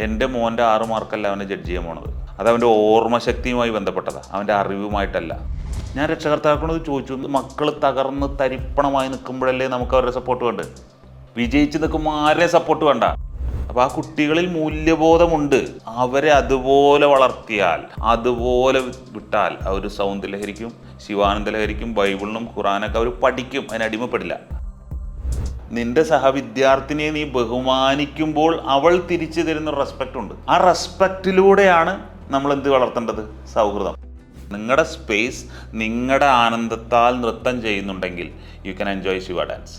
എൻ്റെ മോൻ്റെ 6 മാർക്കല്ല അവനെ ജഡ്ജ് ചെയ്യാൻ പോണത്. അത് അവൻ്റെ ഓർമ്മശക്തിയുമായി ബന്ധപ്പെട്ടതാണ്, അവൻ്റെ അറിവുമായിട്ടല്ല. ഞാൻ രക്ഷകർത്താക്കളോട് ചോദിച്ചു, മക്കൾ തകർന്ന് തരിപ്പണമായി നിൽക്കുമ്പോഴല്ലേ നമുക്ക് അവരുടെ സപ്പോർട്ട് വേണ്ട? വിജയിച്ച് നിൽക്കുമ്പോൾ ആരെയും സപ്പോർട്ട് വേണ്ട. അപ്പോൾ ആ കുട്ടികളിൽ മൂല്യബോധമുണ്ട്. അവരെ അതുപോലെ വളർത്തിയാൽ, അതുപോലെ വിട്ടാൽ അവർ സൗന്ദര്യലഹരിക്കും, ശിവാനന്ദലഹരിക്കും, ബൈബിളിനും ഖുറാനൊക്കെ അവർ പഠിക്കും, അതിനടിമപ്പെടില്ല. നിന്റെ സഹവിദ്യാർത്ഥിനിയെ നീ ബഹുമാനിക്കുമ്പോൾ അവൾ തിരിച്ചു തരുന്ന റെസ്പെക്റ്റ് ഉണ്ട്. ആ റെസ്പെക്റ്റിലൂടെയാണ് നമ്മൾ എന്ത് വളർത്തേണ്ടത്? സൗഹൃദം. നിങ്ങളുടെ സ്പേസ് നിങ്ങളുടെ ആനന്ദത്താൽ നൃത്തം ചെയ്യുന്നുണ്ടെങ്കിൽ you can enjoy Shiva dance.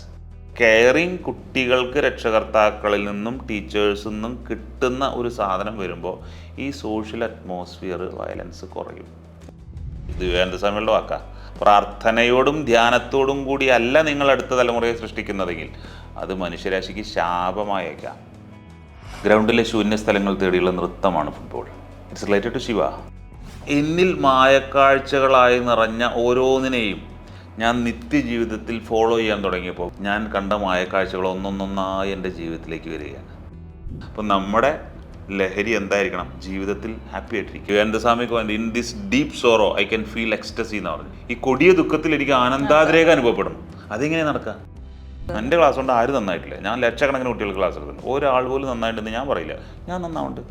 Caring കുട്ടികൾക്ക് രക്ഷകർത്താക്കളിൽ നിന്നും ടീച്ചേഴ്സിൽ നിന്നും കിട്ടുന്ന ഒരു സാധനം വരുമ്പോൾ ഈ സോഷ്യൽ അറ്റ്മോസ്ഫിയർ വയലൻസ് കുറയും. ഇത് വിവേകാനന്ദസ്വാമികളുടെ വാക്കാ. പ്രാർത്ഥനയോടും ധ്യാനത്തോടും കൂടി അല്ല നിങ്ങൾ അടുത്ത തലമുറയെ സൃഷ്ടിക്കുന്നതെങ്കിൽ അത് മനുഷ്യരാശിക്ക് ശാപമായേക്കാം. ഗ്രൗണ്ടിലെ ശൂന്യ സ്ഥലങ്ങൾ തേടിയുള്ള നൃത്തമാണ് football. It's related to Shiva. എന്നിൽ മായക്കാഴ്ചകളായി നിറഞ്ഞ ഓരോന്നിനെയും ഞാൻ നിത്യജീവിതത്തിൽ ഫോളോ ചെയ്യാൻ തുടങ്ങിയപ്പോൾ ഞാൻ കണ്ട മായക്കാഴ്ചകൾ ഒന്നൊന്നൊന്നായി എൻ്റെ ജീവിതത്തിലേക്ക് വരികയാണ്. അപ്പം നമ്മുടെ ലഹരി എന്തായിരിക്കണം? ജീവിതത്തിൽ ഹാപ്പി ആയിട്ടിരിക്കും. വിവേകാനന്ദസ്വാമിക്ക് വേണ്ടി in this deep sorrow I can feel ecstasy എന്ന് പറഞ്ഞു. ഈ കൊടിയ ദുഃഖത്തിൽ എനിക്ക് ആനന്ദാതിരേഖ അനുഭവപ്പെടുന്നു. അതെങ്ങനെ നടക്കുക? എൻ്റെ ക്ലാസ് കൊണ്ട് ആരും നന്നായിട്ടില്ല. ഞാൻ ലക്ഷക്കണക്കിന് കുട്ടികൾക്ക് ക്ലാസ് എടുക്കുന്നു. ഒരാൾ പോലും നന്നായിട്ടുണ്ടെന്ന് ഞാൻ പറയില്ല. ഞാൻ നന്നാവുണ്ട്.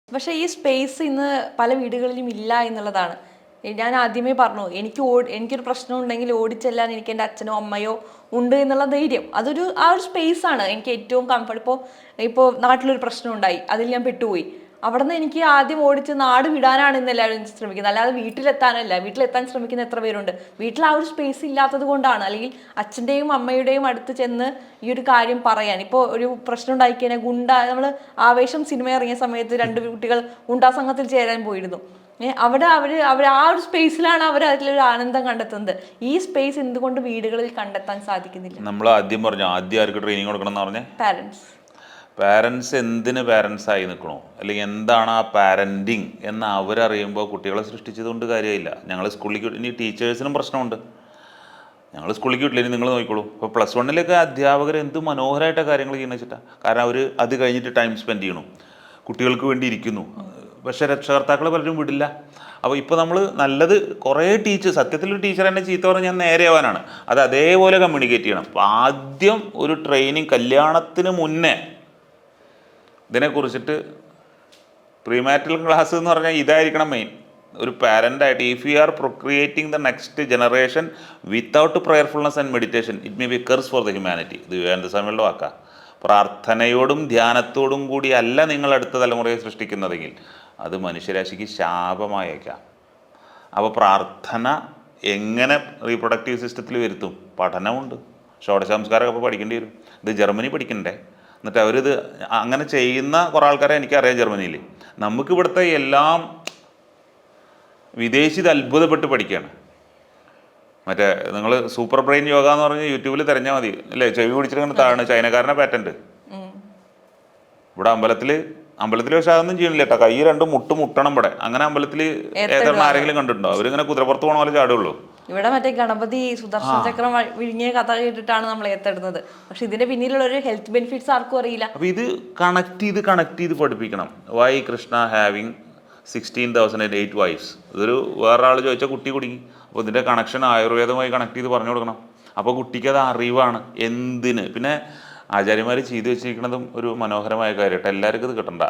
പക്ഷേ ഈ സ്പേസ് ഇന്ന് പല വീടുകളിലും ഇല്ല എന്നുള്ളതാണ്. ഞാൻ ആദ്യമേ പറഞ്ഞു, എനിക്കൊരു പ്രശ്നം ഉണ്ടെങ്കിൽ ഓടിച്ചെല്ലാൻ എനിക്ക് എൻ്റെ അച്ഛനോ അമ്മയോ ഉണ്ട് എന്നുള്ള ധൈര്യം, ആ ഒരു സ്പേസാണ് എനിക്ക് ഏറ്റവും കംഫർട്ട്. ഇപ്പോൾ നാട്ടിലൊരു പ്രശ്നം ഉണ്ടായി, അതിൽ ഞാൻ പെട്ടുപോയി. അവിടെ നിന്ന് എനിക്ക് ആദ്യം ഓടിച്ച് നാട് വിടാനാണ് ഇന്ന് എല്ലാവരും ശ്രമിക്കുന്നത്, അല്ലാതെ വീട്ടിലെത്താനല്ല. വീട്ടിലെത്താൻ ശ്രമിക്കുന്ന എത്ര പേരുണ്ട്? വീട്ടിൽ ആ ഒരു സ്പേസ് ഇല്ലാത്തത് കൊണ്ടാണ്. അല്ലെങ്കിൽ അച്ഛൻ്റെയും അമ്മയുടെയും അടുത്ത് ചെന്ന് ഈ ഒരു കാര്യം പറയാൻ. ഇപ്പോൾ ഒരു പ്രശ്നം ഉണ്ടായിക്കഴിഞ്ഞാൽ നമ്മൾ ആവേശം സിനിമ ഇറങ്ങിയ സമയത്ത് 2 കുട്ടികൾ ഗുണ്ടാ സംഘത്തിൽ ചേരാൻ പോയിരുന്നു. അവിടെ അവർ ആ ഒരു സ്പേസിലാണ് അവർ അതിലൊരു ആനന്ദം കണ്ടെത്തുന്നത്. ഈ സ്പേസ് എന്തുകൊണ്ട് വീടുകളിൽ കണ്ടെത്താൻ സാധിക്കുന്നില്ല? നമ്മൾ ആദ്യം പറഞ്ഞു, ആദ്യം ആർക്ക് ട്രെയിനിങ് കൊടുക്കണം എന്ന് പറഞ്ഞേ? പാരൻസ് എന്തിന് പാരൻസായി നിൽക്കണോ, അല്ലെങ്കിൽ എന്താണ് ആ പാരൻറ്റിങ് എന്ന് അവരറിയുമ്പോൾ കുട്ടികളെ സൃഷ്ടിച്ചതുകൊണ്ട് കാര്യമില്ല. ഞങ്ങൾ സ്കൂളിലേക്ക് ഇനി ടീച്ചേഴ്സിനും പ്രശ്നമുണ്ട്. ഞങ്ങൾ സ്കൂളിലേക്ക് വിട്ടില്ല, ഇനി നിങ്ങൾ നോക്കിക്കോളൂ. ഇപ്പോൾ +1 അധ്യാപകർ എന്ത് മനോഹരമായിട്ടാണ് കാര്യങ്ങൾ ചെയ്യുന്നത് വെച്ചിട്ടാണ്. കാരണം അവർ അത് കഴിഞ്ഞിട്ട് ടൈം സ്പെൻഡ് ചെയ്യണം, കുട്ടികൾക്ക് വേണ്ടി ഇരിക്കുന്നു. പക്ഷേ രക്ഷകർത്താക്കൾ പലരും വിടില്ല. അപ്പോൾ ഇപ്പോൾ നമ്മൾ നല്ലത് കുറേ സത്യത്തിലൊരു ടീച്ചർ എന്നെ ചീത്ത പറഞ്ഞാൽ ഞാൻ നേരെയാവാനാണ്, അത് അതേപോലെ കമ്മ്യൂണിക്കേറ്റ് ചെയ്യണം. അപ്പോൾ ആദ്യം ഒരു ട്രെയിനിങ് കല്യാണത്തിന് മുന്നേ ഇതിനെക്കുറിച്ചിട്ട് പ്രീമാരിറ്റൽ ക്ലാസ് എന്ന് പറഞ്ഞാൽ ഇതായിരിക്കണം മെയിൻ. ഒരു പാരൻ്റായിട്ട് if you are procreating the next generation without prayerfulness and meditation it may be curse for the humanity. ഇത് വിവേകാനന്ദസ്വാമികളുടെ വാക്കാ. പ്രാർത്ഥനയോടും ധ്യാനത്തോടും കൂടി അല്ല നിങ്ങൾ അടുത്ത തലമുറയെ സൃഷ്ടിക്കുന്നതെങ്കിൽ അത് മനുഷ്യരാശിക്ക് ശാപമായേക്കാം. അപ്പോൾ പ്രാർത്ഥന എങ്ങനെ റീപ്രൊഡക്റ്റീവ് സിസ്റ്റത്തിൽ വരുത്തും? പഠനമുണ്ട്. ഷോഡശാംസ്കാരമൊക്കെ അപ്പോൾ പഠിക്കേണ്ടി വരും. ഇത് ജർമ്മനി പഠിക്കണ്ടേ? എന്നിട്ട് അവരിത് അങ്ങനെ ചെയ്യുന്ന കുറേ ആൾക്കാരെ എനിക്കറിയാം ജർമ്മനിയിൽ. നമുക്ക് ഇവിടുത്തെ എല്ലാം വിദേശിത് അത്ഭുതപ്പെട്ട് പഠിക്കുകയാണ്. മറ്റേ നിങ്ങൾ സൂപ്പർ ബ്രെയിൻ യോഗ എന്ന് പറഞ്ഞ് യൂട്യൂബിൽ തിരഞ്ഞാൽ മതി അല്ലേ? ചെവി പിടിച്ചിട്ട് താഴെ ചൈനക്കാരനെ പാറ്റന്റ്. ഇവിടെ അമ്പലത്തിൽ പക്ഷെ അതൊന്നും ചെയ്യണില്ല കേട്ടോ. കൈ 2 മുട്ടണം ഇവിടെ. അങ്ങനെ അമ്പലത്തിൽ ഏതെണ്ണം ആരെങ്കിലും കണ്ടിട്ടുണ്ടോ? അവരിങ്ങനെ കുതിരപ്പുറത്ത് പോകണ പോലെ ചാടുള്ളൂ. ഇവിടെ മറ്റേ ഗണപതി സുദർശന ചക്രം വിഴുങ്ങിയ കഥ കേട്ടിട്ടാണ് നമ്മൾ ഏത്തെടുന്നത്. പക്ഷെ ഇതിന്റെ പിന്നിലുള്ള ഒരു ഹെൽത്ത് ബെനിഫിറ്റ്സ് ആർക്കും അറിയില്ല. അപ്പൊ ഇത് കണക്ട് ചെയ്ത് പഠിപ്പിക്കണം. Why Krishna having 16,008 wives. ഇതൊരു വേറൊരാൾ ചോദിച്ചാൽ കുട്ടി കുടുങ്ങി. അപ്പോൾ ഇതിൻ്റെ കണക്ഷൻ ആയുർവേദമായി കണക്ട് ചെയ്ത് പറഞ്ഞു കൊടുക്കണം. അപ്പോൾ കുട്ടിക്ക് അത് അറിവാണ് എന്തിന്. പിന്നെ ആചാര്യന്മാർ ചെയ്തു വെച്ചിരിക്കുന്നതും ഒരു മനോഹരമായ കാര്യമായിട്ട് എല്ലാവർക്കും ഇത് കിട്ടണ്ട.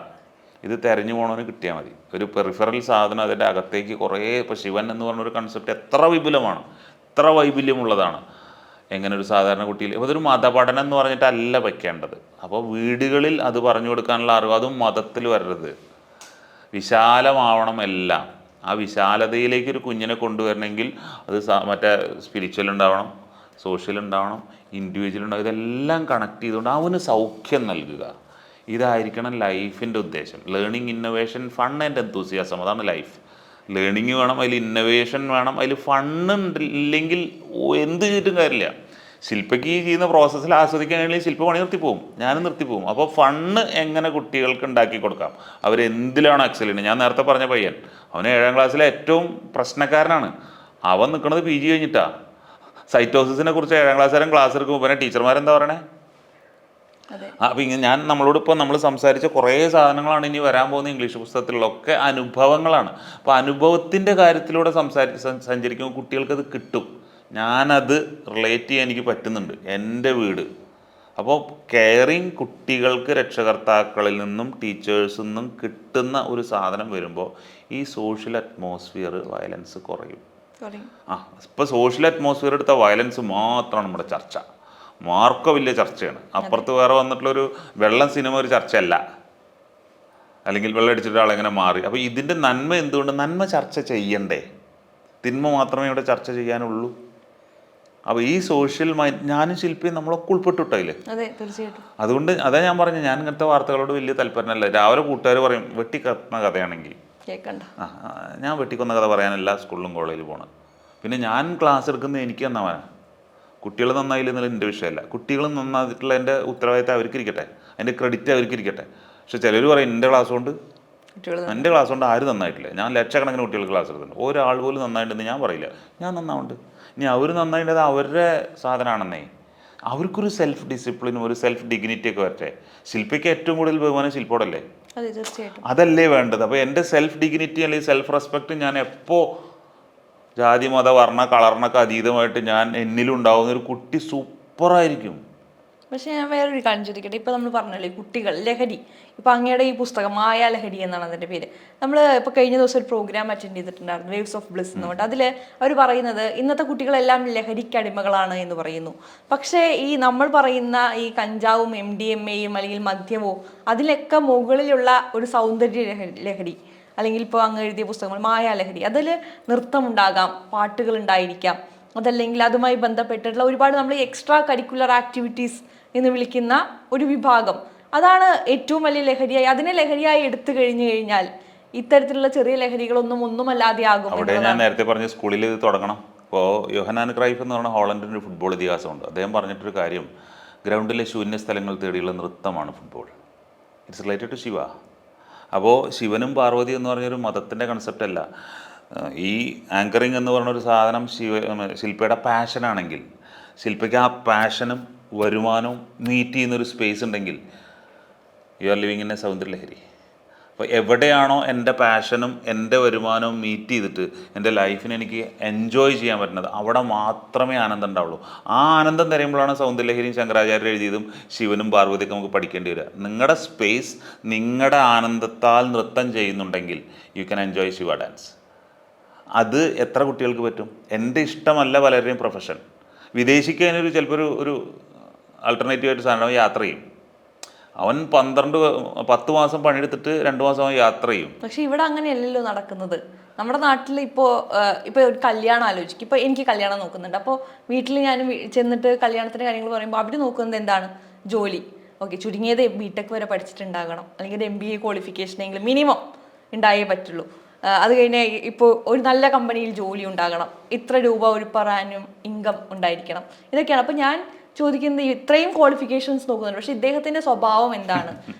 ഇത് തെരഞ്ഞു പോകണവന് കിട്ടിയാൽ മതി. ഒരു പെറിഫറൽ സാധനം അതിൻ്റെ അകത്തേക്ക് കുറേ. ഇപ്പോൾ ശിവൻ എന്ന് പറഞ്ഞൊരു കൺസെപ്റ്റ് എത്ര വിപുലമാണ്, എത്ര വൈപുല്യമുള്ളതാണ്. എങ്ങനെ ഒരു സാധാരണ കുട്ടിയിൽ അപ്പോൾ ഇതൊരു മതപഠനം എന്ന് പറഞ്ഞിട്ടല്ല വയ്ക്കേണ്ടത്. അപ്പോൾ വീടുകളിൽ അത് പറഞ്ഞു കൊടുക്കാനുള്ള അറിവ്, അതും മതത്തിൽ വരരുത്, വിശാലമാവണം എല്ലാം. ആ വിശാലതയിലേക്ക് ഒരു കുഞ്ഞിനെ കൊണ്ടുവരണമെങ്കിൽ അത് മറ്റേ സ്പിരിച്വൽ ഉണ്ടാവണം, സോഷ്യൽ ഉണ്ടാവണം, ഇൻഡിവിജ്വൽ ഉണ്ടാവും. ഇതെല്ലാം കണക്ട് ചെയ്തുകൊണ്ട് അവന് സൗഖ്യം നൽകുക. ഇതായിരിക്കണം ലൈഫിൻ്റെ ഉദ്ദേശം. ലേണിംഗ്, ഇന്നോവേഷൻ, ഫൺ ആൻഡ് എന്തൂസിയാസം, അതാണ് ലൈഫ്. ലേണിംഗ് വേണം, അതിൽ ഇന്നോവേഷൻ വേണം, അതിൽ ഫണ്ണ് ഇല്ലെങ്കിൽ എന്ത് ചെയ്തിട്ടും കാര്യമില്ല. ശില്പയ്ക്ക് ഈ ചെയ്യുന്ന പ്രോസസ്സിൽ ആസ്വദിക്കാൻ കഴിയില്ല, ശില്പ പണി നിർത്തിപ്പോവും, ഞാനും നിർത്തിപ്പോവും. അപ്പോൾ ഫണ്ണ് എങ്ങനെ കുട്ടികൾക്ക് ഉണ്ടാക്കി കൊടുക്കാം? അവരെന്തിലാണോ എക്സൽ ചെയ്യുന്നത്? ഞാൻ നേരത്തെ പറഞ്ഞ പയ്യൻ, അവന് 7ാം ക്ലാസ്സിലെ ഏറ്റവും പ്രശ്നക്കാരനാണ്. അവൻ നിൽക്കുന്നത് PG കഴിഞ്ഞിട്ടാണ്. സൈറ്റോസിസിനെ കുറിച്ച് 7ാം ക്ലാസ്സുകാരൻ ക്ലാസ് എടുക്കുമ്പോൾ പിന്നെ ടീച്ചർമാരെന്താ പറയണേ? അപ്പം ഇങ്ങനെ നമ്മളോട് ഇപ്പോൾ നമ്മൾ സംസാരിച്ച കുറേ സാധനങ്ങളാണ് ഇനി വരാൻ പോകുന്ന ഇംഗ്ലീഷ് പുസ്തകത്തിലൊക്കെ അനുഭവങ്ങളാണ്. അപ്പോൾ അനുഭവത്തിൻ്റെ കാര്യത്തിലൂടെ സഞ്ചരിക്കുമ്പോൾ കുട്ടികൾക്കത് കിട്ടും. ഞാനത് റിലേറ്റ് ചെയ്യാൻ എനിക്ക് പറ്റുന്നുണ്ട്, എൻ്റെ വീട്. അപ്പോൾ കെയറിങ് കുട്ടികൾക്ക് രക്ഷകർത്താക്കളിൽ നിന്നും ടീച്ചേഴ്സിൽ നിന്നും കിട്ടുന്ന ഒരു സാധനം വരുമ്പോൾ ഈ സോഷ്യൽ അറ്റ്മോസ്ഫിയർ വയലൻസ് കുറയും. ഇപ്പോൾ സോഷ്യൽ അറ്റ്മോസ്ഫിയർ എടുത്ത വയലൻസ് മാത്രമാണ് നമ്മുടെ ചർച്ച. മാർക്കോ വലിയ ചർച്ചയാണ്. അപ്പുറത്ത് വേറെ വന്നിട്ടുള്ളൊരു വെള്ളം സിനിമ ഒരു ചർച്ചയല്ല, അല്ലെങ്കിൽ വെള്ളം അടിച്ചിട്ട് ആളെങ്ങനെ മാറി. അപ്പോൾ ഇതിൻ്റെ നന്മ എന്തുകൊണ്ട്? നന്മ ചർച്ച ചെയ്യണ്ടേ, തിന്മ മാത്രമേ ഇവിടെ ചർച്ച ചെയ്യാനുള്ളൂ. അപ്പോൾ ഈ സോഷ്യൽ മൈൻഡ്, ഞാനും ശില്പിയും നമ്മളൊക്കെ ഉൾപ്പെട്ടിട്ടില്ലേ? അതുകൊണ്ട് അതാ ഞാൻ പറഞ്ഞു, ഞാൻ ഇങ്ങനത്തെ വാർത്തകളോട് വലിയ താല്പര്യമല്ല. രാവിലെ കൂട്ടുകാർ പറയും വെട്ടിക്കൊന്ന കഥയാണെങ്കിൽ ഞാൻ വെട്ടിക്കൊന്ന കഥ പറയാനല്ല സ്കൂളിലും കോളേജിലും പോകണം. പിന്നെ ഞാൻ ക്ലാസ് എടുക്കുന്നത് എനിക്ക് തന്നവനാ. കുട്ടികൾ നന്നായില്ല എന്നുള്ള എൻ്റെ വിഷയമല്ല. കുട്ടികൾ നന്നായിട്ടുള്ള എൻ്റെ ഉത്തരവാദിത്തം അവർക്കിരിക്കട്ടെ, എൻ്റെ ക്രെഡിറ്റ് അവർക്കിരിക്കട്ടെ. പക്ഷെ ചിലർ പറയും എൻ്റെ ക്ലാസ് കൊണ്ട് ആരും നന്നായിട്ടില്ല. ഞാൻ ലക്ഷക്കണക്കിന് കുട്ടികൾക്ക് ക്ലാസ് എടുക്കുന്നുണ്ട്, ഒരാൾ പോലും നന്നായിട്ടുണ്ടെന്ന് ഞാൻ പറയില്ല. ഞാൻ നന്നാവുണ്ട്. ഇനി അവർ നന്നായിട്ടത് അവരുടെ സാധനമാണെന്നേ. അവർക്കൊരു സെൽഫ് ഡിസിപ്ലിനും ഒരു സെൽഫ് ഡിഗ്നിറ്റി ഒക്കെ വരട്ടെ. ശില്പിക്ക് ഏറ്റവും കൂടുതൽ ബഹുമാനം ശില്പോടല്ലേ? അതല്ലേ വേണ്ടത്. അപ്പോൾ എൻ്റെ സെൽഫ് ഡിഗ്നിറ്റി അല്ലെങ്കിൽ സെൽഫ് റെസ്പെക്റ്റ് ഞാൻ എപ്പോൾ ജാതി മത വർണ്ണ കളറിനൊക്കെ അതീതമായിട്ട് ഞാൻ എന്നിലുണ്ടാവുന്ന ഒരു കുട്ടി സൂപ്പറായിരിക്കും. പക്ഷെ ഞാൻ വേറൊരു കാര്യം ചോദിക്കട്ടെ. ഇപ്പം നമ്മൾ പറഞ്ഞല്ലോ കുട്ടികൾ ലഹരി, ഇപ്പം അങ്ങയുടെ ഈ പുസ്തകം മായ ലഹരി എന്നാണ് അതിൻ്റെ പേര്. നമ്മൾ ഇപ്പോൾ കഴിഞ്ഞ ദിവസം ഒരു പ്രോഗ്രാം അറ്റൻഡ് ചെയ്തിട്ടുണ്ടായിരുന്നു, വേവ്സ് ഓഫ് ബ്ലിസ് എന്ന് പറഞ്ഞിട്ട്. അതിൽ അവർ പറയുന്നത് ഇന്നത്തെ കുട്ടികളെല്ലാം ലഹരിക്ക് അടിമകളാണ് എന്ന് പറയുന്നു. പക്ഷേ ഈ നമ്മൾ പറയുന്ന ഈ കഞ്ചാവും MDMA-യും അല്ലെങ്കിൽ മദ്യവും അതിലൊക്കെ മുകളിലുള്ള ഒരു സൗന്ദര്യ ലഹരി, അല്ലെങ്കിൽ ഇപ്പോൾ അങ്ങ് എഴുതിയ പുസ്തകങ്ങൾ മായാലഹരി, അതിൽ നൃത്തമുണ്ടാകാം, പാട്ടുകൾ ഉണ്ടായിരിക്കാം, അതല്ലെങ്കിൽ അതുമായി ബന്ധപ്പെട്ടിട്ടുള്ള ഒരുപാട് നമ്മൾ എക്സ്ട്രാ കരിക്കുലർ ആക്ടിവിറ്റീസ് എന്ന് വിളിക്കുന്ന ഒരു വിഭാഗം, അതാണ് ഏറ്റവും വലിയ ലഹരിയായി. അതിനെ ലഹരിയായി എടുത്തു കഴിഞ്ഞാൽ ഇത്തരത്തിലുള്ള ചെറിയ ഒന്നുമല്ലാതെ ആകും. അവിടെ ഞാൻ നേരത്തെ പറഞ്ഞ സ്കൂളിൽ ഇത് തുടങ്ങണം. ഇപ്പോൾ യോഹനാൻ ക്രൈഫ് എന്ന് പറഞ്ഞ ഹോളണ്ടിൻ്റെ ഒരു ഫുട്ബോൾ ഇതിഹാസമുണ്ട്. അദ്ദേഹം പറഞ്ഞിട്ടൊരു കാര്യം, ഗ്രൗണ്ടിലെ ശൂന്യ സ്ഥലങ്ങൾ തേടിയുള്ള നൃത്തമാണ് football. It's related to Shiva. അപ്പോൾ ശിവനും പാർവതി എന്ന് പറഞ്ഞൊരു മതത്തിൻ്റെ കൺസെപ്റ്റ് അല്ല. ഈ ആങ്കറിങ് എന്ന് പറഞ്ഞൊരു സാധനം ശില്പയുടെ പാഷനാണെങ്കിൽ, ശില്പയ്ക്ക് ആ പാഷനും വരുമാനവും മീറ്റ് ചെയ്യുന്നൊരു സ്പേസ് ഉണ്ടെങ്കിൽ you are living in A സൗന്ദര്യ ലഹരി. അപ്പോൾ എവിടെയാണോ എൻ്റെ പാഷനും എൻ്റെ വരുമാനവും മീറ്റ് ചെയ്തിട്ട് എൻ്റെ ലൈഫിനെ എനിക്ക് എൻജോയ് ചെയ്യാൻ പറ്റുന്നത്, അവിടെ മാത്രമേ ആനന്ദം ഉണ്ടാവുള്ളൂ. ആ ആനന്ദം തരുമ്പോഴാണ് സൗന്ദര്യലഹരിയും ശങ്കരാചാര്യ എഴുതിയതും ശിവനും പാർവതിയൊക്കെ നമുക്ക് പഠിക്കേണ്ടി വരിക. നിങ്ങളുടെ സ്പേസ് നിങ്ങളുടെ ആനന്ദത്താൽ നൃത്തം ചെയ്യുന്നുണ്ടെങ്കിൽ you can enjoy Shiva dance. അത് എത്ര കുട്ടികൾക്ക് പറ്റും? എൻ്റെ ഇഷ്ടമല്ല പലരുടെയും പ്രൊഫഷൻ. വിദേശിക്ക് അതിനൊരു ചിലപ്പോൾ ഒരു ആൾട്ടർനേറ്റീവായിട്ട് സാധനം യാത്ര ചെയ്യും. അവൻ 10 മാസം പണിയെടുത്തിട്ട് 2 മാസം അവൻ യാത്ര ചെയ്യും. പക്ഷെ ഇവിടെ അങ്ങനെയല്ലല്ലോ നടക്കുന്നത്. നമ്മുടെ നാട്ടിൽ ഇപ്പോൾ ഒരു കല്യാണം ആലോചിക്കും. ഇപ്പോൾ എനിക്ക് കല്യാണം നോക്കുന്നുണ്ട്. അപ്പോൾ വീട്ടിൽ ഞാൻ ചെന്നിട്ട് കല്യാണത്തിൻ്റെ കാര്യങ്ങൾ പറയുമ്പോൾ അവർ നോക്കുന്നത് എന്താണ്? ജോലി. ഓക്കെ, ചുരുങ്ങിയത് BTech വരെ പഠിച്ചിട്ടുണ്ടാകണം, അല്ലെങ്കിൽ MBA ക്വാളിഫിക്കേഷനെങ്കിലും മിനിമം ഉണ്ടായേ പറ്റുള്ളൂ. അത് കഴിഞ്ഞ് ഇപ്പോൾ ഒരു നല്ല കമ്പനിയിൽ ജോലി ഉണ്ടാകണം, ഇത്ര രൂപ ഒരു പെർ ആനുവൽ ഇൻകം ഉണ്ടായിരിക്കണം, ഇതൊക്കെയാണ്. അപ്പം ഞാൻ ചോദിക്കുന്നത്, ഇത്രയും ക്വാളിഫിക്കേഷൻസ് നോക്കുന്നുണ്ട്, പക്ഷെ ഇദ്ദേഹത്തിന്റെ സ്വഭാവം എന്താണ്?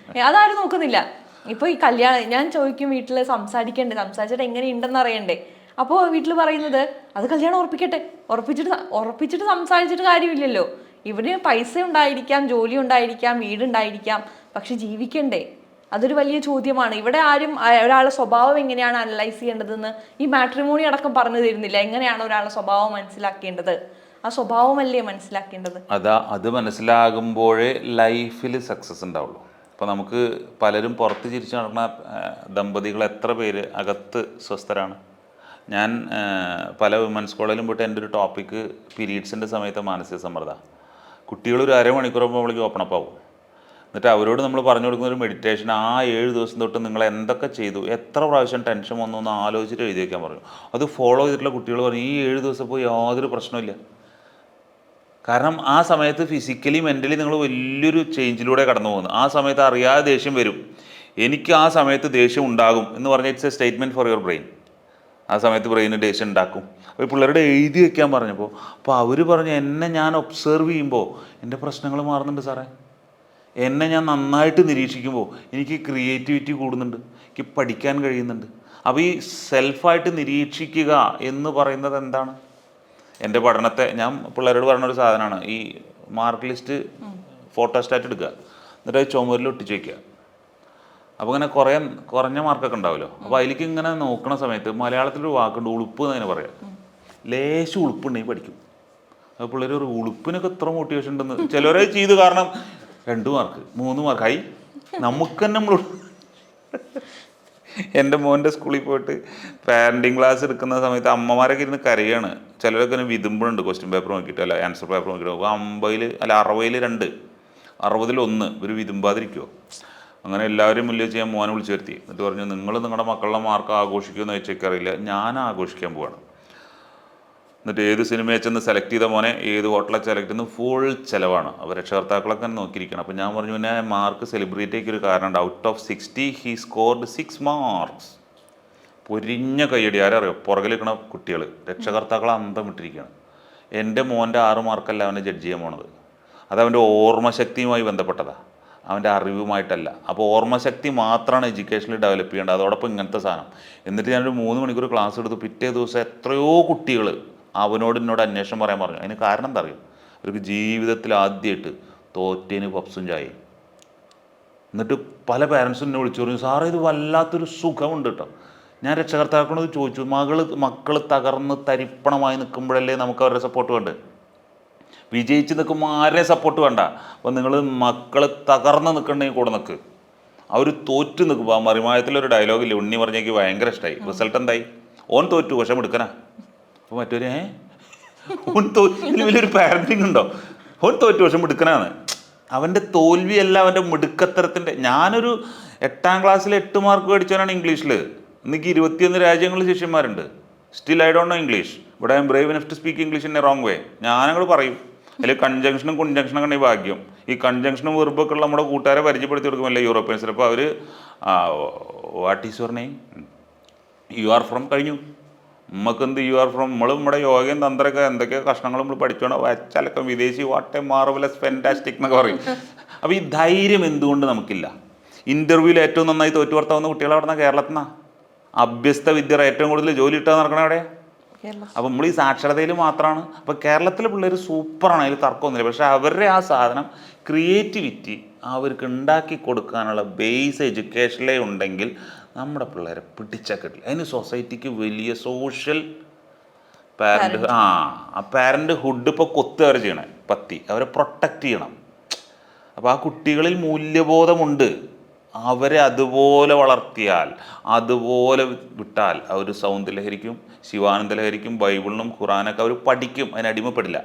അതാരും നോക്കുന്നില്ല. ഇപ്പോൾ ഈ കല്യാണം ഞാൻ ചോദിക്കും, വീട്ടിൽ സംസാരിച്ചിട്ട് എങ്ങനെയുണ്ടെന്ന് അറിയണ്ടേ? അപ്പോൾ വീട്ടിൽ പറയുന്നത് അത് കല്യാണം ഉറപ്പിച്ചിട്ട് സംസാരിച്ചിട്ട് കാര്യമില്ലല്ലോ. ഇവന് പൈസ ഉണ്ടായിരിക്കാം, ജോലി ഉണ്ടായിരിക്കാം, വീടുണ്ടായിരിക്കാം, പക്ഷെ ജീവിക്കണ്ടേ? അതൊരു വലിയ ചോദ്യമാണ്. ഇവിടെ ആരും ഒരാളുടെ സ്വഭാവം എങ്ങനെയാണ് അനലൈസ് ചെയ്യേണ്ടതെന്ന് ഈ മാട്രിമോണി അടക്കം പറഞ്ഞു തരുന്നില്ല. എങ്ങനെയാണ് ഒരാളുടെ സ്വഭാവം മനസ്സിലാക്കേണ്ടത്? ആ സ്വഭാവമല്ലേ മനസ്സിലാക്കേണ്ടത്. അത് മനസ്സിലാകുമ്പോഴേ ലൈഫിൽ സക്സസ് ഉണ്ടാവുള്ളൂ. ഇപ്പോൾ നമുക്ക് പലരും പുറത്ത് ചിരിച്ച് നടക്കുന്ന ദമ്പതികൾ എത്ര പേര് അകത്ത് സ്വസ്ഥരാണ്? ഞാൻ പല വിമൻസ് കോളേജിലും പോയിട്ട് എൻ്റെ ഒരു ടോപ്പിക്ക് പീരീഡ്സിൻ്റെ സമയത്ത് മാനസിക സമ്മർദ്ദം. കുട്ടികളൊരു അരമണിക്കൂർ ആകുമ്പോഴേക്കും ഓപ്പൺ അപ്പ് ആവും. എന്നിട്ട് അവരോട് നമ്മൾ പറഞ്ഞു കൊടുക്കുന്ന ഒരു മെഡിറ്റേഷൻ, ആ 7 ദിവസം തൊട്ട് നിങ്ങൾ എന്തൊക്കെ ചെയ്തു, എത്ര പ്രാവശ്യം ടെൻഷൻ വന്നു എന്ന് ആലോചിച്ചിട്ട് എഴുതി വയ്ക്കാൻ പറഞ്ഞു. അത് ഫോളോ ചെയ്തിട്ടുള്ള കുട്ടികൾ പറഞ്ഞു ഈ 7 ദിവസം പോയി യാതൊരു പ്രശ്നമില്ല. കാരണം ആ സമയത്ത് ഫിസിക്കലി മെൻ്റലി നിങ്ങൾ വലിയൊരു ചേഞ്ചിലൂടെ കടന്നു പോകുന്നു. ആ സമയത്ത് അറിയാതെ ദേഷ്യം വരും. എനിക്ക് ആ സമയത്ത് ദേഷ്യം ഉണ്ടാകും എന്ന് പറഞ്ഞാൽ it's A statement for your brain. ആ സമയത്ത് ബ്രെയിന് ദേഷ്യം ഉണ്ടാക്കും. അപ്പോൾ പിള്ളേരുടെ എഴുതി വയ്ക്കാൻ പറഞ്ഞപ്പോൾ അവർ പറഞ്ഞു, എന്നെ ഞാൻ ഒബ്സർവ് ചെയ്യുമ്പോൾ എൻ്റെ പ്രശ്നങ്ങൾ മാറുന്നുണ്ട് സാറേ. എന്നെ ഞാൻ നന്നായിട്ട് നിരീക്ഷിക്കുമ്പോൾ എനിക്ക് ക്രിയേറ്റിവിറ്റി കൂടുന്നുണ്ട്, എനിക്ക് പഠിക്കാൻ കഴിയുന്നുണ്ട്. അപ്പോൾ ഈ സെൽഫായിട്ട് നിരീക്ഷിക്കുക എന്ന് പറയുന്നത് എന്താണ്? എൻ്റെ പഠനത്തെ ഞാൻ പിള്ളേരോട് പറഞ്ഞൊരു സാധനമാണ് ഈ മാർക്ക് ലിസ്റ്റ് ഫോട്ടോസ്റ്റാറ്റ് എടുക്കുക. എന്നിട്ട് അത് ചുമരിൽ ഒട്ടിച്ച് വയ്ക്കുക. അപ്പോൾ ഇങ്ങനെ കുറഞ്ഞ മാർക്കൊക്കെ ഉണ്ടാവുമല്ലോ. അപ്പോൾ അതിലേക്ക് ഇങ്ങനെ നോക്കുന്ന സമയത്ത് മലയാളത്തിലൊരു വാക്കുണ്ട്, ഉളുപ്പ് എന്നതിനെ പറയാം. ലേശം ഉളുപ്പുണ്ടെങ്കിൽ പഠിക്കും. അപ്പോൾ പിള്ളേർ ഒരു ഉളുപ്പിനൊക്കെ ഇത്ര മോട്ടിവേഷൻ ഉണ്ടെന്ന് ചിലവരെ ചെയ്ത്. കാരണം 2 മാർക്ക് 3 മാർക്കായി നമുക്ക് തന്നെ നമ്മൾ. എൻ്റെ മോൻ്റെ സ്കൂളിൽ പോയിട്ട് പാരൻറ്റിങ് ക്ലാസ് എടുക്കുന്ന സമയത്ത് അമ്മമാരൊക്കെ ഇരുന്ന് കരയാണ്. ചിലരൊക്കെ ഇങ്ങനെ വിതുമ്പുന്നുണ്ട് ക്വസ്റ്റ്യൻ പേപ്പർ നോക്കിയിട്ട്, അല്ല ആൻസർ പേപ്പർ നോക്കിയിട്ട്. അപ്പോൾ 50 അല്ല 60 2, 60 1 ഇവർ വിതുമ്പാതിരിക്കുമോ? അങ്ങനെ എല്ലാവരും മുന്നിൽ ചെയ്യാൻ മോനെ വിളിച്ചു വരുത്തി. എന്നിട്ട് പറഞ്ഞു, നിങ്ങൾ നിങ്ങളുടെ മക്കളുടെ മാർക്ക് ആഘോഷിക്കുമെന്ന് വെച്ചേക്കറിയില്ല, ഞാൻ ആഘോഷിക്കാൻ പോവാണ്. എന്നിട്ട് ഏത് സിനിമയെ ചെന്ന് സെലക്ട് ചെയ്ത മോനെ, ഏത് ഹോട്ടലിൽ സെലക്ട് ചെയ്യുന്നത്, ഫുൾ ചിലവാണ്. അപ്പോൾ രക്ഷകർത്താക്കളൊക്കെ നോക്കിയിരിക്കണം. അപ്പോൾ ഞാൻ പറഞ്ഞു, പിന്നെ മാർക്ക് സെലിബ്രേറ്റ് ആക്കിയൊരു കാരണമുണ്ട്. Out of 60 he scored 6 marks. പൊരിഞ്ഞ കയ്യടി. ആരറിയോ? പുറകിലിരിക്കണ കുട്ടികൾ, രക്ഷകർത്താക്കളെ അന്തം വിട്ടിരിക്കുകയാണ്. എൻ്റെ മോൻ്റെ 6 മാർക്കല്ല അവനെ ജഡ്ജ് ചെയ്യാൻ പോണത്. അത് അവൻ്റെ ഓർമ്മശക്തിയുമായി ബന്ധപ്പെട്ടതാണ്, അവൻ്റെ അറിവുമായിട്ടല്ല. അപ്പോൾ ഓർമ്മശക്തി മാത്രമാണ് എഡ്യൂക്കേഷനിൽ ഡെവലപ്പ് ചെയ്യേണ്ടത്, അതോടൊപ്പം ഇങ്ങനത്തെ സാധനം. എന്നിട്ട് ഞാനൊരു 3 മണിക്കൂർ ക്ലാസ് എടുത്തു. പിറ്റേ ദിവസം എത്രയോ കുട്ടികൾ എന്നോട് അന്വേഷണം പറയാൻ പറഞ്ഞു. അതിന് കാരണം എന്താ അറിയും? അവർക്ക് ജീവിതത്തിൽ ആദ്യമായിട്ട് തോറ്റേന് പപ്സും ചായയും. എന്നിട്ട് പല പാരൻസും എന്നെ വിളിച്ചു പറഞ്ഞു, സാറേ ഇത് വല്ലാത്തൊരു സുഖമുണ്ട് കേട്ടോ. ഞാൻ രക്ഷകർത്താക്കളോട് ചോദിച്ചു, മക്കൾ തകർന്ന് തരിപ്പണമായി നിൽക്കുമ്പോഴല്ലേ നമുക്ക് അവരുടെ സപ്പോർട്ട് വേണ്ടത്? വിജയിച്ച് നിൽക്കുമ്പോൾ ആരെയും സപ്പോർട്ട് വേണ്ട. അപ്പോൾ നിങ്ങൾ മക്കൾ തകർന്ന് നിൽക്കണമെങ്കിൽ കൂടെ നിൽക്ക്. അവർ തോറ്റ് നിൽക്കുമ്പോൾ, ആ മറിമായത്തിലൊരു ഡയലോഗില്ലേ, ഉണ്ണി പറഞ്ഞേക്ക് ഭയങ്കര ഇഷ്ടമായി. റിസൾട്ട് എന്തായി? ഓൻ തോറ്റു, പക്ഷെ എടുക്കനാ. അപ്പോൾ മറ്റൊരു ഓൻ തോൽവി വലിയൊരു പാരൻറ്റിങ് ഉണ്ടോ? ഓൻ തോറ്റു, പക്ഷെ എടുക്കനാണ്. അവൻ്റെ തോൽവിയല്ല അവൻ്റെ മിടുക്കത്തരത്തിൻ്റെ. ഞാനൊരു 8ാം ക്ലാസ്സിൽ 8 മാർക്ക് മേടിച്ചവനാണ് ഇംഗ്ലീഷിൽ. എനിക്ക് 21 രാജ്യങ്ങളിൽ ശിഷ്യന്മാരുണ്ട്. Still I don't know English, but I am brave enough to speak English in a wrong way. ഞാനങ്ങോട് പറയും. അതിൽ കൺജങ്ഷനും കുൺജങ്ഷനൊക്കെ ഉണ്ടെങ്കിൽ ഭാഗ്യം. ഈ കൺജങ്ഷനും വെറുപ്പൊക്കെ ഉള്ള നമ്മുടെ കൂട്ടുകാരെ പരിചയപ്പെടുത്തി കൊടുക്കുമല്ലേ യൂറോപ്യൻസിൽ. അപ്പോൾ അവർ what is your name, you are from കഴിഞ്ഞു. നമുക്കെന്ത് യു ആർ ഫ്രം? നമ്മുടെ യോഗയും തന്ത്രമൊക്കെ എന്തൊക്കെയോ കഷ്ണങ്ങൾ നമ്മൾ പഠിച്ചോണോ വച്ചലക്കം വിദേശി, വാട്ട് എ മാർവലസ് ഫാന്റാസ്റ്റിക് എന്നൊക്കെ പറയും. അപ്പോൾ ഈ ധൈര്യം എന്തുകൊണ്ട് നമുക്കില്ല? ഇൻ്റർവ്യൂവിൽ ഏറ്റവും നന്നായി തോറ്റു പുറത്താവുന്ന കുട്ടികൾ അവിടെ നിന്നാണ്, കേരളത്തിൽ നിന്നാണ്. അഭ്യസ്ത വിദ്യർ ഏറ്റവും കൂടുതൽ ജോലി കിട്ടാൻ നടക്കണേ അവിടെ. അപ്പം നമ്മൾ ഈ സാക്ഷരതയിൽ മാത്രമാണ്. അപ്പോൾ കേരളത്തിലെ പിള്ളേർ സൂപ്പറാണ്, അതിൽ തർക്കമൊന്നുമില്ല. പക്ഷേ അവരുടെ ആ സാധനം ക്രിയേറ്റിവിറ്റി അവർക്ക് ഉണ്ടാക്കി കൊടുക്കാനുള്ള ബേസ് എഡ്യൂക്കേഷനിലേ ഉണ്ടെങ്കിൽ നമ്മുടെ പിള്ളേരെ പിടിച്ചാൽ കിട്ടില്ല. അതിന് സൊസൈറ്റിക്ക് വലിയ സോഷ്യൽ പാരൻ്റ് ഹുഡ് ഇപ്പോൾ കൊത്തുകവരെ ചെയ്യണേ, അവരെ പ്രൊട്ടക്റ്റ് ചെയ്യണം. അപ്പോൾ ആ കുട്ടികളിൽ മൂല്യബോധമുണ്ട്. അവരെ അതുപോലെ വളർത്തിയാൽ, അതുപോലെ വിട്ടാൽ അവർ സൗന്ദര്യലഹരിക്കും ശിവാനന്ദലഹരിക്കും ബൈബിളിനും ഖുറാനൊക്കെ അവർ പഠിക്കും, അതിനടിമപ്പെടില്ല.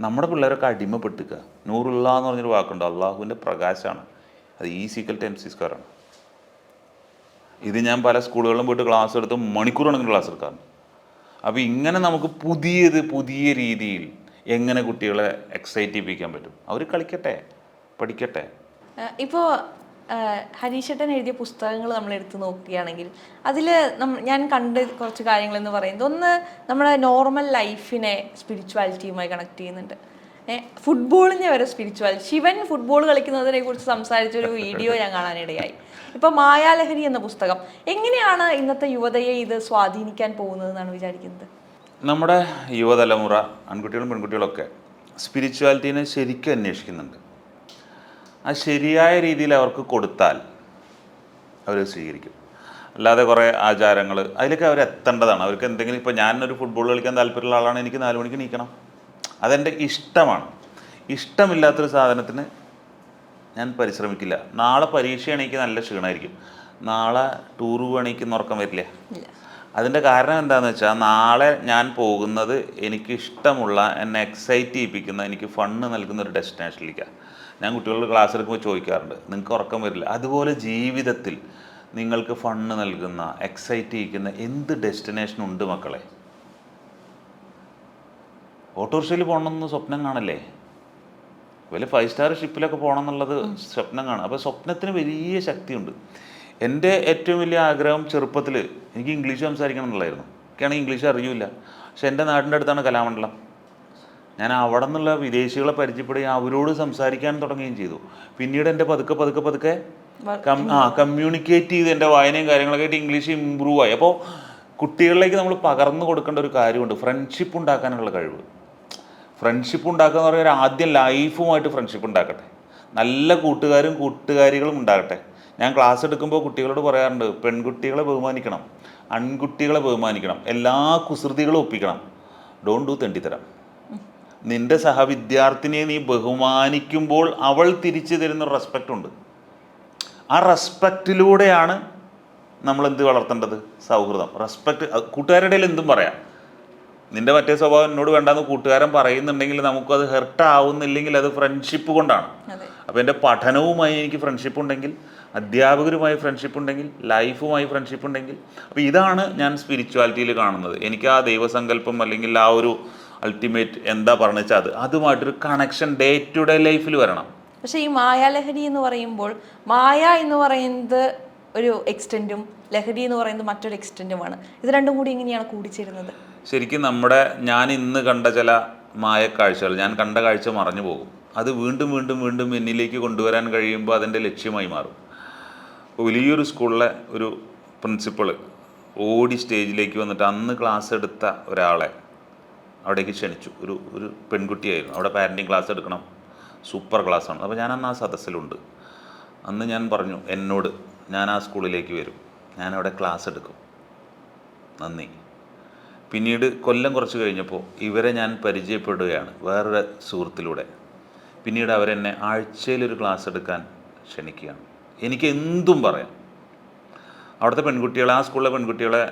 നമ്മുടെ പിള്ളേരൊക്കെ അടിമപ്പെട്ടിക്കുക. നൂറുള്ള എന്ന് പറഞ്ഞൊരു വാക്കുണ്ട്, അള്ളാഹുവിൻ്റെ പ്രകാശമാണ്. അത് E=MC². ഇത് ഞാൻ പല സ്കൂളുകളിലും പോയിട്ട് ക്ലാസ് എടുത്ത് മണിക്കൂറാണെങ്കിൽ ക്ലാസ് എടുക്കാറുണ്ട്. അപ്പോൾ ഇങ്ങനെ നമുക്ക് പുതിയ രീതിയിൽ എങ്ങനെ കുട്ടികളെ എക്സൈറ്റ് ചെയ്യിപ്പിക്കാൻ പറ്റും? അവർ കളിക്കട്ടെ, പഠിക്കട്ടെ. ഇപ്പോൾ ഹരീഷേട്ടൻ എഴുതിയ പുസ്തകങ്ങൾ നമ്മൾ എടുത്ത് നോക്കുകയാണെങ്കിൽ അതിൽ ഞാൻ കണ്ട കുറച്ച് കാര്യങ്ങളെന്ന് പറയുന്നത്, ഒന്ന് നമ്മുടെ നോർമൽ ലൈഫിനെ സ്പിരിച്വാലിറ്റിയുമായി കണക്ട് ചെയ്യുന്നുണ്ട്. ഫുട്ബോളിനെ വരെ സ്പിരിച്വാലിറ്റി. ശിവൻ ഫുട്ബോൾ കളിക്കുന്നതിനെ കുറിച്ച് സംസാരിച്ചൊരു വീഡിയോ ഞാൻ കാണാനിടയായി. ഇപ്പോൾ മായാലഹരി എന്ന പുസ്തകം എങ്ങനെയാണ് ഇന്നത്തെ യുവതയെ ഇത് സ്വാധീനിക്കാൻ പോകുന്നതെന്നാണ് വിചാരിക്കുന്നത്? നമ്മുടെ യുവതലമുറ, ആൺകുട്ടികളും പെൺകുട്ടികളൊക്കെ സ്പിരിച്വാലിറ്റീനെ ശരിക്കും അന്വേഷിക്കുന്നുണ്ട്. ആ ശരിയായ രീതിയിൽ അവർക്ക് കൊടുത്താൽ അവർ സ്വീകരിക്കും. അല്ലാതെ കുറേ ആചാരങ്ങൾ അതിലൊക്കെ അവർ എത്തേണ്ടതാണ്. അവർക്ക് എന്തെങ്കിലും, ഇപ്പോൾ ഞാനൊരു ഫുട്ബോൾ കളിക്കാൻ താല്പര്യമുള്ള ആളാണ്, എനിക്ക് 4 മണിക്ക് എണീക്കണം, അതെൻ്റെ ഇഷ്ടമാണ്. ഇഷ്ടമില്ലാത്തൊരു സാധനത്തിന് ഞാൻ പരിശ്രമിക്കില്ല. നാളെ പരീക്ഷയാണ്, എനിക്ക് നല്ല ക്ഷീണമായിരിക്കും. നാളെ ടൂർ പോവുകയാണെങ്കിൽ ഉറക്കം വരില്ല. അതിൻ്റെ കാരണം എന്താണെന്ന് വെച്ചാൽ, നാളെ ഞാൻ പോകുന്നത് എനിക്ക് ഇഷ്ടമുള്ള, എന്നെ എക്സൈറ്റ് ചെയ്യിപ്പിക്കുന്ന, എനിക്ക് ഫണ്ണ് നൽകുന്ന ഒരു ഡെസ്റ്റിനേഷനിലേക്കാണ്. ഞാൻ കുട്ടികളോട് ക്ലാസ് എടുക്കുമ്പോൾ ചോദിക്കാറുണ്ട്, നിങ്ങൾക്ക് ഉറക്കം വരില്ല? അതുപോലെ ജീവിതത്തിൽ നിങ്ങൾക്ക് ഫണ്ണ് നൽകുന്ന, എക്സൈറ്റ് ചെയ്യിക്കുന്ന എന്ത് ഡെസ്റ്റിനേഷൻ ഉണ്ട് മക്കളെ? ഓട്ടോറിക്ഷയിൽ പോകണമെന്ന് സ്വപ്നം കാണല്ലേ? വലിയ 5 സ്റ്റാർ ഷിപ്പിലൊക്കെ പോകണം എന്നുള്ളത് സ്വപ്നം കാണും. അപ്പോൾ സ്വപ്നത്തിന് വലിയ ശക്തിയുണ്ട്. എൻ്റെ ഏറ്റവും വലിയ ആഗ്രഹം ചെറുപ്പത്തിൽ എനിക്ക് ഇംഗ്ലീഷ് സംസാരിക്കണം എന്നുള്ളായിരുന്നു. എനിക്കാണെങ്കിൽ ഇംഗ്ലീഷ് അറിയില്ല. പക്ഷെ എൻ്റെ നാടിൻ്റെ അടുത്താണ് കലാമണ്ഡലം. ഞാൻ അവിടെ നിന്നുള്ള വിദേശികളെ പരിചയപ്പെടുകയും അവരോട് സംസാരിക്കാൻ തുടങ്ങുകയും ചെയ്തു. പിന്നീട് എൻ്റെ പതുക്കെ കമ്മ്യൂണിക്കേറ്റ് ചെയ്ത് എൻ്റെ വായനയും കാര്യങ്ങളൊക്കെ ആയിട്ട് ഇംഗ്ലീഷ് ഇമ്പ്രൂവ് ആയി. അപ്പോൾ കുട്ടികളിലേക്ക് നമ്മൾ പകർന്നു കൊടുക്കേണ്ട ഒരു കാര്യമുണ്ട്, ഫ്രണ്ട്ഷിപ്പ് ഉണ്ടാക്കാനുള്ള കഴിവ്. ഫ്രണ്ട്ഷിപ്പ് ഉണ്ടാക്കുക എന്ന് പറഞ്ഞാൽ ആദ്യം ലൈഫുമായിട്ട് ഫ്രണ്ട്ഷിപ്പ് ഉണ്ടാക്കട്ടെ. നല്ല കൂട്ടുകാരും കൂട്ടുകാരികളും ഉണ്ടാകട്ടെ. ഞാൻ ക്ലാസ് എടുക്കുമ്പോൾ കുട്ടികളോട് പറയാറുണ്ട്, പെൺകുട്ടികളെ ബഹുമാനിക്കണം, ആൺകുട്ടികളെ ബഹുമാനിക്കണം, എല്ലാ കുസൃതികളും ഒപ്പിക്കണം, ഡോണ്ട് ഡു തെണ്ടിത്തരം. നിന്റെ സഹവിദ്യാർത്ഥിനിയെ നീ ബഹുമാനിക്കുമ്പോൾ അവൾ തിരിച്ചു തരുന്ന റെസ്പെക്റ്റ് ഉണ്ട്. ആ റെസ്പെക്റ്റിലൂടെയാണ് നമ്മൾ എന്ത് വളർത്തേണ്ടത്? സൗഹൃദം, റെസ്പെക്റ്റ്. കൂട്ടുകാരുടെ ഇടയിൽ എന്തും പറയാം. നിന്റെ മറ്റേ സ്വഭാവം എന്നോട് വേണ്ടാന്ന് കൂട്ടുകാരൻ പറയുന്നുണ്ടെങ്കിൽ നമുക്കത് ഹെർട്ട് ആവുന്നില്ലെങ്കിൽ അത് ഫ്രണ്ട്ഷിപ്പ് കൊണ്ടാണ്. അപ്പോൾ എൻ്റെ പഠനവുമായി എനിക്ക് ഫ്രണ്ട്ഷിപ്പ് ഉണ്ടെങ്കിൽ, അധ്യാപകരുമായി ഫ്രണ്ട്ഷിപ്പ് ഉണ്ടെങ്കിൽ, ലൈഫുമായി ഫ്രണ്ട്ഷിപ്പ് ഉണ്ടെങ്കിൽ, അപ്പോൾ ഇതാണ് ഞാൻ സ്പിരിച്വാലിറ്റിയിൽ കാണുന്നത്. എനിക്ക് ആ ദൈവസങ്കല്പം അല്ലെങ്കിൽ ആ ഒരു അൾട്ടിമേറ്റ് എന്താ പറഞ്ഞു വെച്ചാൽ അതുമായിട്ടൊരു കണക്ഷൻ ഡേ ടു ഡേ ലൈഫിൽ വരണം. പക്ഷേ ഈ മായാലഹരി എന്ന് പറയുമ്പോൾ മായ എന്ന് പറയുന്നത് ഒരു എക്സ്റ്റെൻറ്റും ലഹരി എന്ന് പറയുന്നത് മറ്റൊരു എക്സ്റ്റെൻറ്റുമാണ്. ഇത് രണ്ടും കൂടി എങ്ങനെയാണ് കൂടിച്ചേരുന്നത്? ശരിക്കും ഞാൻ ഇന്ന് കണ്ട ചില മായക്കാഴ്ചകൾ, ഞാൻ കണ്ട കാഴ്ച മറഞ്ഞു പോകും. അത് വീണ്ടും വീണ്ടും വീണ്ടും എന്നിലേക്ക് കൊണ്ടുവരാൻ കഴിയുമ്പോൾ അതെൻ്റെ ലക്ഷ്യമായി മാറും. വലിയൊരു സ്കൂളിലെ ഒരു പ്രിൻസിപ്പൾ ഓടി സ്റ്റേജിലേക്ക് വന്നിട്ട് അന്ന് ക്ലാസ് എടുത്ത ഒരാളെ അവിടേക്ക് ക്ഷണിച്ചു. ഒരു പെൺകുട്ടിയായിരുന്നു. അവിടെ പാരൻറ്റിങ് ക്ലാസ് എടുക്കണം, സൂപ്പർ ക്ലാസ്സാണ്. അപ്പോൾ ഞാൻ അന്ന് ആ സദസ്സിലുണ്ട്. അന്ന് ഞാൻ പറഞ്ഞു എന്നോട്, ഞാൻ ആ സ്കൂളിലേക്ക് വരും, ഞാനവിടെ ക്ലാസ് എടുക്കും, നന്ദി. പിന്നീട് കൊല്ലം കുറച്ച് കഴിഞ്ഞപ്പോൾ ഇവരെ ഞാൻ പരിചയപ്പെടുകയാണ് വേറൊരു സുഹൃത്തിലൂടെ. പിന്നീട് അവരെന്നെ ആഴ്ചയിലൊരു ക്ലാസ് എടുക്കാൻ ക്ഷണിക്കുകയാണ്. എനിക്ക് എന്തും പറയാം. അവിടുത്തെ പെൺകുട്ടികളെ, ആ സ്കൂളിലെ പെൺകുട്ടികളെ,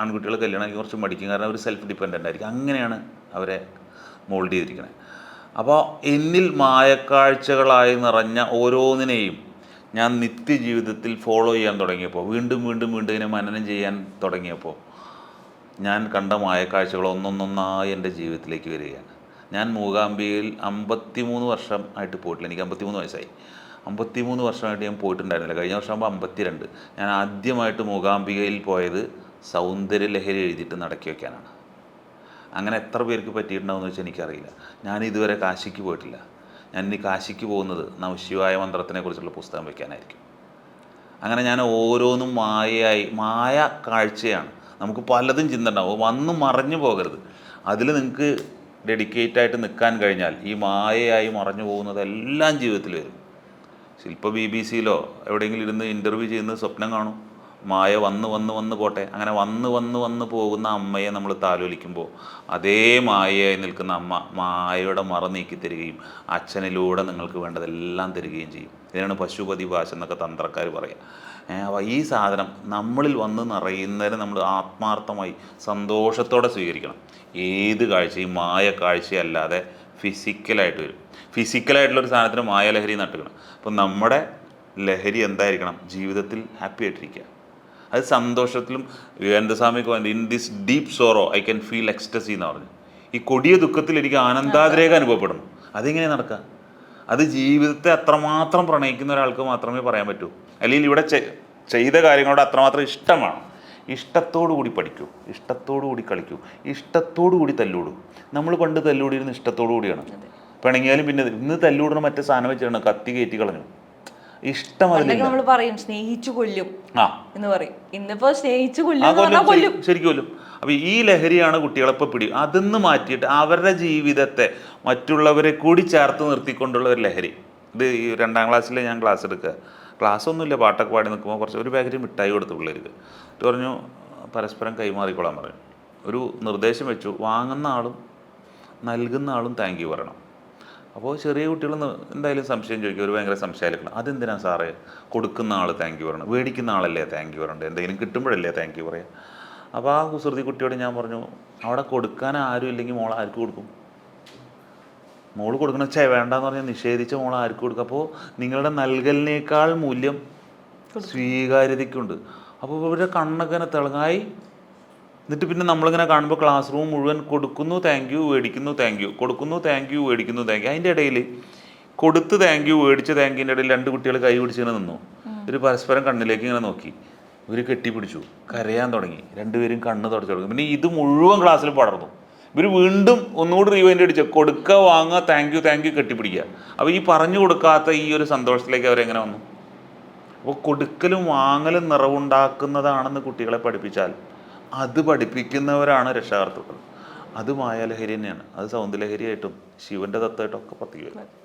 ആൺകുട്ടികളെ കല്യാണം കുറച്ച് മടിക്കും, കാരണം അവർ സെൽഫ് ഡിപ്പെൻഡൻ്റ് ആയിരിക്കും. അങ്ങനെയാണ് അവരെ മോൾഡ് ചെയ്തിരിക്കുന്നത്. അപ്പോൾ എന്നിൽ മായക്കാഴ്ചകളായി നിറഞ്ഞ ഓരോന്നിനെയും ഞാൻ നിത്യജീവിതത്തിൽ ഫോളോ ചെയ്യാൻ തുടങ്ങിയപ്പോൾ, വീണ്ടും വീണ്ടും വീണ്ടും ഇതിനെ മനനം ചെയ്യാൻ തുടങ്ങിയപ്പോൾ ഞാൻ കണ്ട മായക്കാഴ്ചകൾ ഒന്നൊന്നൊന്നായി എൻ്റെ ജീവിതത്തിലേക്ക് വരികയാണ്. ഞാൻ മൂകാംബികയിൽ 53 വർഷം ആയിട്ട് പോയിട്ടില്ല. എനിക്ക് 53 വയസ്സായി. 53 വർഷമായിട്ട് ഞാൻ പോയിട്ടുണ്ടായിരുന്നില്ല. കഴിഞ്ഞ വർഷമാകുമ്പോൾ 52. ഞാൻ ആദ്യമായിട്ട് മൂകാംബികയിൽ പോയത് സൗന്ദര്യലഹരി എഴുതിയിട്ട് നടക്കി വയ്ക്കാനാണ്. അങ്ങനെ എത്ര പേർക്ക് പറ്റിയിട്ടുണ്ടാവുമെന്ന് വെച്ചാൽ എനിക്കറിയില്ല. ഞാൻ ഇതുവരെ കാശിക്ക് പോയിട്ടില്ല. ഞാൻ ഇനി കാശിക്ക് പോകുന്നത് നമഃശിവായ മന്ത്രത്തിനെ കുറിച്ചുള്ള പുസ്തകം വയ്ക്കാനായിരിക്കും. അങ്ങനെ ഞാൻ ഓരോന്നും മായ കാഴ്ചയാണ്. നമുക്ക് പലതും ചിന്ത ഉണ്ടാവും, വന്ന് മറഞ്ഞു പോകരുത്. അതിൽ നിങ്ങൾക്ക് ഡെഡിക്കേറ്റായിട്ട് നിൽക്കാൻ കഴിഞ്ഞാൽ ഈ മായയായി മറഞ്ഞു പോകുന്നതെല്ലാം ജീവിതത്തിൽ വരും. ശില്പ BBC-യിലോ എവിടെയെങ്കിലും ഇരുന്ന് ഇൻ്റർവ്യൂ ചെയ്യുന്നത് സ്വപ്നം കാണും, മായ വന്ന് പോട്ടെ. അങ്ങനെ വന്ന് പോകുന്ന അമ്മയെ നമ്മൾ താലോലിക്കുമ്പോൾ അതേ മായയായി നിൽക്കുന്ന അമ്മ മായയുടെ മറ നീക്കി തരികയും അച്ഛനിലൂടെ നിങ്ങൾക്ക് വേണ്ടതെല്ലാം തരികയും ചെയ്യും. ഇതിനാണ് പശുപതി ഭാഷ എന്നൊക്കെ തന്ത്രക്കാർ പറയുക. അപ്പോൾ ഈ സാധനം നമ്മളിൽ വന്ന് നിറയുന്നതിന് നമ്മൾ ആത്മാർത്ഥമായി സന്തോഷത്തോടെ സ്വീകരിക്കണം. ഏത് കാഴ്ചയും മായ കാഴ്ചയല്ലാതെ ഫിസിക്കലായിട്ട് വരും. ഫിസിക്കലായിട്ടുള്ളൊരു സാധനത്തിന് മായ ലഹരി നട്ടുക്കണം. അപ്പം നമ്മുടെ ലഹരി എന്തായിരിക്കണം? ജീവിതത്തിൽ ഹാപ്പി ആയിട്ടിരിക്കുക. അത് സന്തോഷത്തിലും. വിവേകാനന്ദസ്വാമിക്ക് വേണ്ടി in this deep sorrow I can feel ecstasy എന്ന് പറഞ്ഞു. ഈ കൊടിയ ദുഃഖത്തിൽ എനിക്ക് ആനന്ദാതിരേക അനുഭവപ്പെടണം. അതെങ്ങനെ നടക്കുക? അത് ജീവിതത്തെ അത്രമാത്രം പ്രണയിക്കുന്ന ഒരാൾക്ക് മാത്രമേ പറയാൻ പറ്റൂ. അല്ലെങ്കിൽ ഇവിടെ ചെയ്ത കാര്യങ്ങളോട് അത്രമാത്രം ഇഷ്ടമാണ്. ഇഷ്ടത്തോടു കൂടി പഠിക്കൂ, ഇഷ്ടത്തോടു കൂടി കളിക്കൂ, ഇഷ്ടത്തോടു കൂടി തല്ലൂടൂ. നമ്മൾ പണ്ട് തല്ലൂടിയിരുന്ന ഇഷ്ടത്തോടു കൂടിയാണ്. പിണങ്ങിയാലും പിന്നെ ഇന്ന് തല്ലൂടണ മറ്റേ സാധനം വെച്ചാണ് കത്തി കയറ്റി കളഞ്ഞു. ഇഷ്ടം നമ്മൾ പറയും സ്നേഹിച്ചു കൊല്ലും എന്ന് പറയും. ഇന്നിപ്പോ സ്നേഹിച്ചു കൊല്ലും, ശരിക്കും കൊല്ലും. അപ്പൊ ഈ ലഹരിയാണ് കുട്ടികളെപ്പോൾ അതൊന്ന് മാറ്റിയിട്ട് അവരുടെ ജീവിതത്തെ മറ്റുള്ളവരെ കൂടി ചേർത്ത് നിർത്തിക്കൊണ്ടുള്ള ഒരു ലഹരി. ഇത് ഈ 2ാം ക്ലാസ്സിൽ ഞാൻ ക്ലാസ് എടുക്കുക. ക്ലാസ് ഒന്നുമില്ല, പാട്ടൊക്കെ പാടി നിൽക്കുമ്പോൾ ഒരു പാക്കറ്റ് മിഠായി കൊടുത്തു പിള്ളേർക്ക്. എന്നിട്ട് പറഞ്ഞു പരസ്പരം കൈമാറിക്കൊള്ളാൻ പറയും. ഒരു നിർദ്ദേശം വെച്ചു, വാങ്ങുന്ന ആളും നൽകുന്ന ആളും താങ്ക് യു പറയണം. അപ്പോൾ ചെറിയ കുട്ടികൾ എന്തായാലും സംശയം ചോദിക്കും, ഒരു ഭയങ്കര സംശയമായിരിക്കണം. അതെന്തിനാ സാറേ കൊടുക്കുന്ന ആൾ താങ്ക് യു പറയണം, മേടിക്കുന്ന ആളല്ലേ താങ്ക് യു പറയണ്ടേ, എന്തെങ്കിലും കിട്ടുമ്പോഴല്ലേ താങ്ക് യു പറയാം. അപ്പോൾ ആ കുസൃതി കുട്ടിയോട് ഞാൻ പറഞ്ഞു, അവിടെ കൊടുക്കാൻ ആരും ഇല്ലെങ്കിൽ മോൾ ആർക്ക് കൊടുക്കും? മോള് കൊടുക്കണം വെച്ചാൽ വേണ്ടാന്ന് പറഞ്ഞാൽ നിഷേധിച്ച മോൾ ആർക്ക് കൊടുക്കും? അപ്പോൾ നിങ്ങളുടെ നൽകലിനേക്കാൾ മൂല്യം സ്വീകാര്യതയ്ക്കുണ്ട്. അപ്പോൾ ഇവരുടെ കണ്ണൊക്കെ ഇങ്ങനെ തിളങ്ങായി. എന്നിട്ട് പിന്നെ നമ്മളിങ്ങനെ കാണുമ്പോൾ ക്ലാസ് റൂം മുഴുവൻ കൊടുക്കുന്നു താങ്ക് യു, മേടിക്കുന്നു താങ്ക് യു, കൊടുക്കുന്നു താങ്ക് യു, മേടിക്കുന്നു താങ്ക് യു. അതിൻ്റെ ഇടയിൽ കൊടുത്ത് താങ്ക് യു മേടിച്ച താങ്ക് യുൻ്റെ ഇടയിൽ 2 കുട്ടികൾ കൈ പിടിച്ചിങ്ങനെ നിന്നു. ഒരു പരസ്പരം കണ്ണിലേക്ക് ഇങ്ങനെ നോക്കി, ഇവർ കെട്ടിപ്പിടിച്ചു, കരയാൻ തുടങ്ങി, 2 പേരും കണ്ണ് തുടച്ചു തുടങ്ങി. പിന്നെ ഇത് മുഴുവൻ ക്ലാസ്സിൽ പടർന്നു. ഇവർ വീണ്ടും ഒന്നുകൂടി റീവൈൻഡ് അടിച്ച് കൊടുക്കുക, വാങ്ങുക, താങ്ക് യു കെട്ടിപ്പിടിക്കുക. അപ്പോൾ ഈ പറഞ്ഞു കൊടുക്കാത്ത ഈ ഒരു സന്തോഷത്തിലേക്ക് അവരെങ്ങനെ വന്നു? അപ്പോൾ കൊടുക്കലും വാങ്ങലും നിറവുണ്ടാക്കുന്നതാണെന്ന് കുട്ടികളെ പഠിപ്പിച്ചാൽ അത് പഠിപ്പിക്കുന്നവരാണ് രക്ഷാകർത്താക്കൾ. അത് മായാലഹരി തന്നെയാണ്. അത് സൗന്ദര്യലഹരിയായിട്ടും ശിവൻ്റെ തത്വമായിട്ടും ഒക്കെ പത്തിക്ക് വരും.